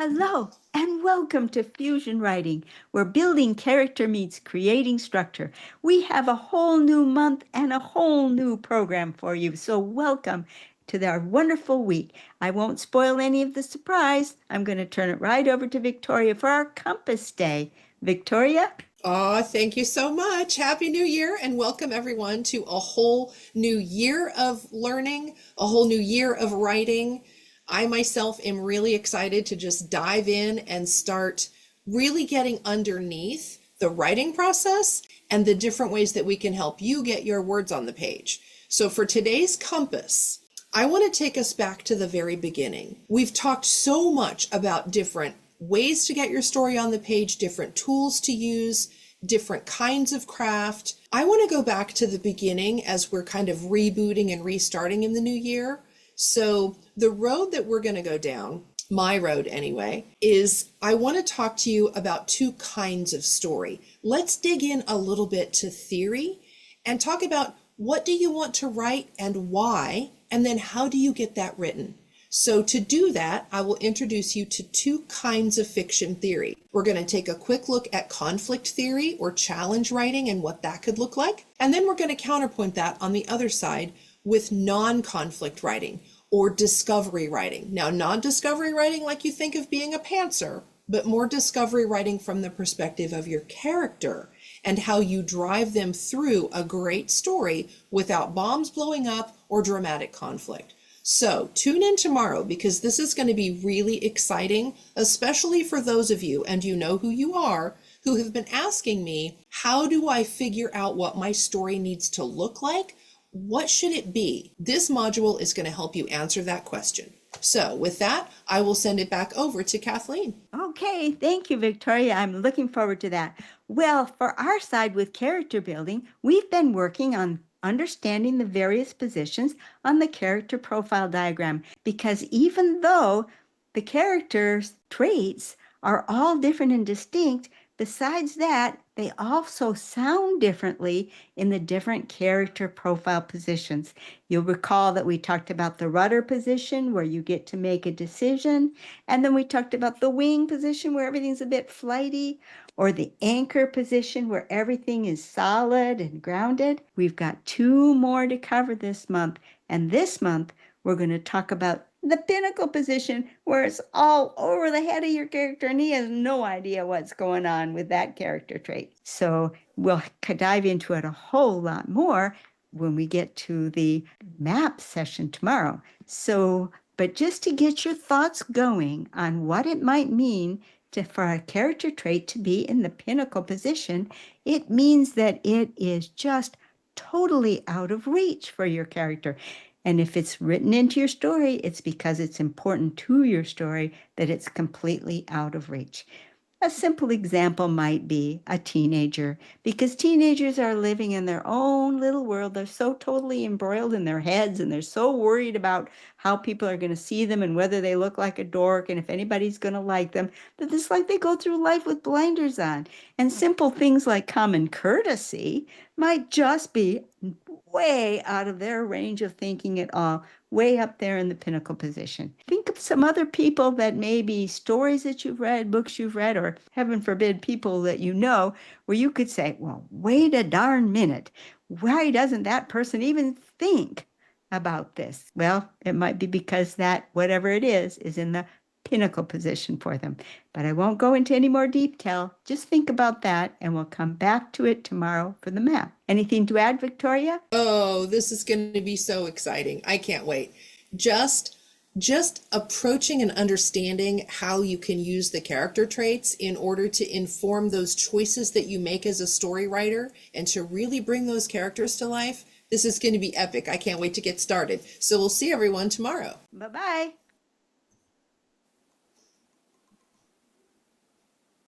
Hello, and welcome to Fusion Writing, where building character meets creating structure. We have a whole new month and a whole new program for you, so welcome to our wonderful week. I won't spoil any of the surprise. I'm going to turn it right over to Victoria for our Compass Day. Victoria? Oh, thank you so much. Happy New Year and welcome everyone to a whole new year of learning, a whole new year of writing. I myself am really excited to just dive in and start really getting underneath the writing process and the different ways that we can help you get your words on the page. So for today's compass, I want to take us back to the very beginning. We've talked so much about different ways to get your story on the page, different tools to use, different kinds of craft. I want to go back to the beginning as we're kind of rebooting and restarting in the new year. So the road that we're going to go down, my road anyway, is I want to talk to you about two kinds of story. Let's dig in a little bit to theory and talk about what do you want to write and why, and then how do you get that written? So to do that, I will introduce you to two kinds of fiction theory. We're going to take a quick look at conflict theory or challenge writing and what that could look like. And then we're going to counterpoint that on the other side with non-conflict writing or discovery writing. Now, non-discovery writing like you think of being a pantser, but more discovery writing from the perspective of your character and how you drive them through a great story without bombs blowing up or dramatic conflict. So tune in tomorrow because this is going to be really exciting, especially for those of you, and you know who you are, who have been asking me, how do I figure out what my story needs to look like? What should it be? This module is going to help you answer that question. So with that, I will send it back over to Kathleen. Okay, thank you, Victoria. I'm looking forward to that. Well, for our side with character building, we've been working on understanding the various positions on the character profile diagram, because even though the character's traits are all different and distinct, besides that, they also sound differently in the different character profile positions. You'll recall that we talked about the rudder position where you get to make a decision, and then we talked about the wing position where everything's a bit flighty, or the anchor position where everything is solid and grounded. We've got two more to cover this month, and this month we're going to talk about the pinnacle position where it's all over the head of your character and he has no idea what's going on with that character trait. So we'll dive into it a whole lot more when we get to the map session tomorrow. So, but just to get your thoughts going on what it might mean for a character trait to be in the pinnacle position, it means that it is just totally out of reach for your character. And if it's written into your story, it's because it's important to your story that it's completely out of reach. A simple example might be a teenager, because teenagers are living in their own little world. They're so totally embroiled in their heads, and they're so worried about how people are going to see them and whether they look like a dork and if anybody's going to like them, that it's like they go through life with blinders on. And simple things like common courtesy might just be way out of their range of thinking at all, way up there in the pinnacle position. Think of some other people that maybe stories that you've read, books you've read, or heaven forbid, people that you know, where you could say, well, wait a darn minute. Why doesn't that person even think about this? Well, it might be because that, whatever it is in the pinnacle position for them. But I won't go into any more detail. Just think about that, and we'll come back to it tomorrow for the map. Anything to add, Victoria? Oh, this is going to be so exciting. I can't wait. Just approaching and understanding how you can use the character traits in order to inform those choices that you make as a story writer and to really bring those characters to life. This is going to be epic. I can't wait to get started. So we'll see everyone tomorrow. Bye-bye.